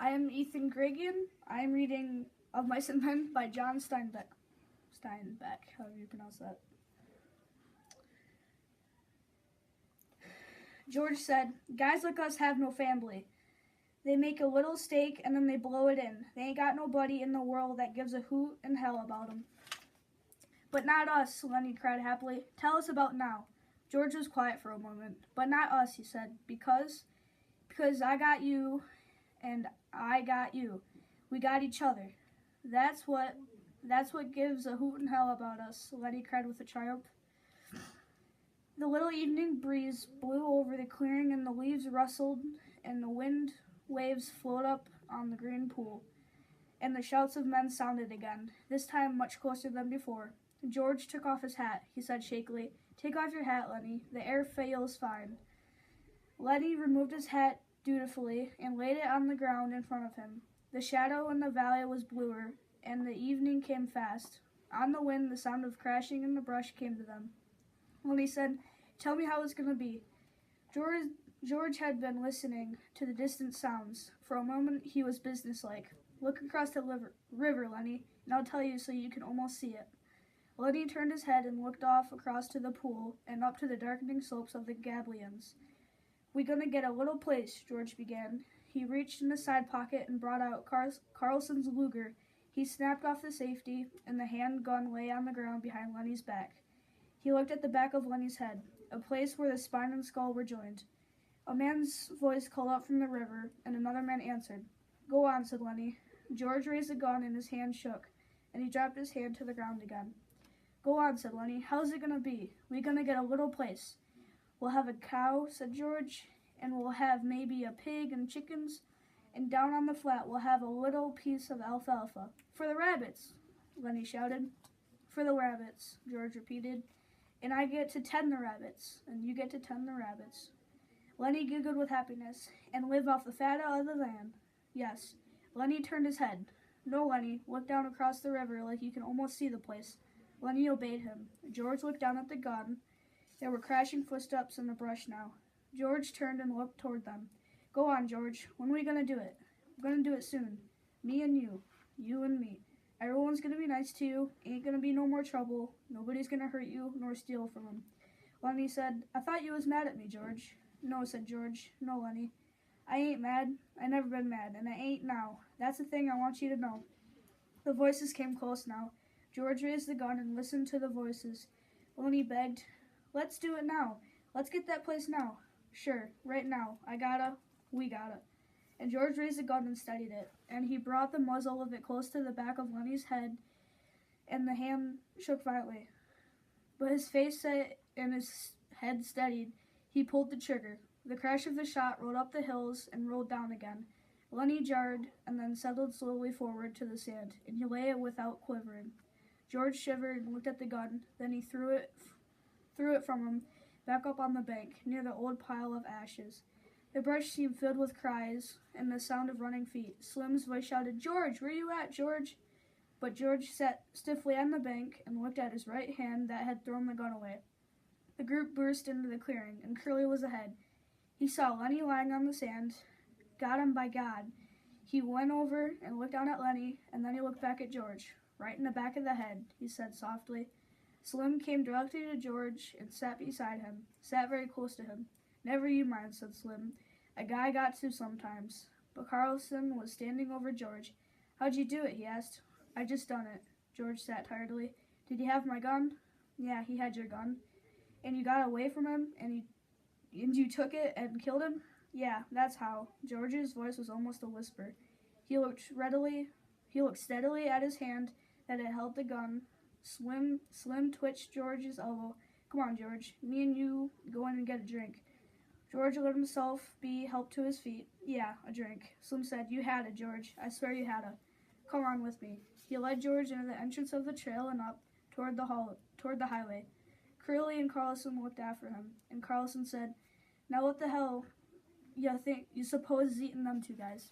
I am Ethan Gregian. I am reading Of Mice and Men by John Steinbeck. Steinbeck, however you pronounce that. George said, "Guys like us have no family. They make a little steak and then they blow it in. They ain't got nobody in the world that gives a hoot in hell about 'em." "But not us," Lenny cried happily. "Tell us about now." George was quiet for a moment. "But not us," he said, because I got you and I got you. We got each other. That's what gives a hoot in hell about us," Lenny cried with a triumph. The little evening breeze blew over the clearing and the leaves rustled and the wind waves floated up on the green pool. And the shouts of men sounded again, this time much closer than before. George took off his hat. He said shakily, "Take off your hat, Lenny. The air feels fine." Lenny removed his hat dutifully and laid it on the ground in front of him. The shadow in the valley was bluer, and the evening came fast. On the wind, the sound of crashing in the brush came to them. Lenny said, "Tell me how it's going to be." George had been listening to the distant sounds. For a moment, he was businesslike. "Look across the river, Lenny, and I'll tell you so you can almost see it." Lenny turned his head and looked off across to the pool and up to the darkening slopes of the Gabions. "We gonna get a little place," George began. He reached in his side pocket and brought out Carlson's Luger. He snapped off the safety, and the handgun lay on the ground behind Lenny's back. He looked at the back of Lenny's head, a place where the spine and skull were joined. A man's voice called out from the river, and another man answered. "Go on," said Lenny. George raised the gun, and his hand shook, and he dropped his hand to the ground again. "Go on," said Lenny. "How's it gonna be? We gonna get a little place." "We'll have a cow," said George, "and we'll have maybe a pig and chickens, and down on the flat we'll have a little piece of alfalfa." "For the rabbits," Lenny shouted. "For the rabbits," George repeated. "And I get to tend the rabbits, and you get to tend the rabbits." Lenny giggled with happiness. "And live off the fat of the land." "Yes." Lenny turned his head. "No, Lenny, look down across the river like you can almost see the place." Lenny obeyed him. George looked down at the gun. There were crashing footsteps in the brush now. George turned and looked toward them. "Go on, George. When are we going to do it?" "We're going to do it soon. Me and you. You and me. Everyone's going to be nice to you. Ain't going to be no more trouble. Nobody's going to hurt you nor steal from them." Lenny said, "I thought you was mad at me, George." "No," said George. "No, Lenny. I ain't mad. I never been mad, and I ain't now. That's the thing I want you to know." The voices came close now. George raised the gun and listened to the voices. Lenny begged, "Let's do it now. Let's get that place now." "Sure, right now. We gotta." And George raised the gun and steadied it, and he brought the muzzle of it close to the back of Lenny's head, and the hand shook violently. But his face set and his head steadied. He pulled the trigger. The crash of the shot rolled up the hills and rolled down again. Lenny jarred and then settled slowly forward to the sand, and he lay without quivering. George shivered and looked at the gun. Then he threw it from him, back up on the bank, near the old pile of ashes. The brush seemed filled with cries and the sound of running feet. Slim's voice shouted, "George, where you at, George?" But George sat stiffly on the bank and looked at his right hand that had thrown the gun away. The group burst into the clearing, and Curly was ahead. He saw Lenny lying on the sand. "Got him, by God." He went over and looked down at Lenny, and then he looked back at George. "Right in the back of the head," he said softly. Slim came directly to George and sat beside him, sat very close to him. "Never you mind," said Slim. "A guy got to sometimes." But Carlson was standing over George. "How'd you do it?" he asked. "I just done it." George sat tiredly. "Did he have my gun?" "Yeah, he had your gun." "And you got away from him, and you took it and killed him?" "Yeah, that's how." George's voice was almost a whisper. He looked steadily at his hand that had held the gun. Slim twitched George's elbow. "Come on, George. Me and you go in and get a drink." George let himself be helped to his feet. "Yeah, a drink." Slim said, "You had it, George. I swear you had it. Come on with me." He led George into the entrance of the trail and up toward the highway. Curly and Carlson looked after him, and Carlson said, "Now what the hell you suppose is eating them two guys?"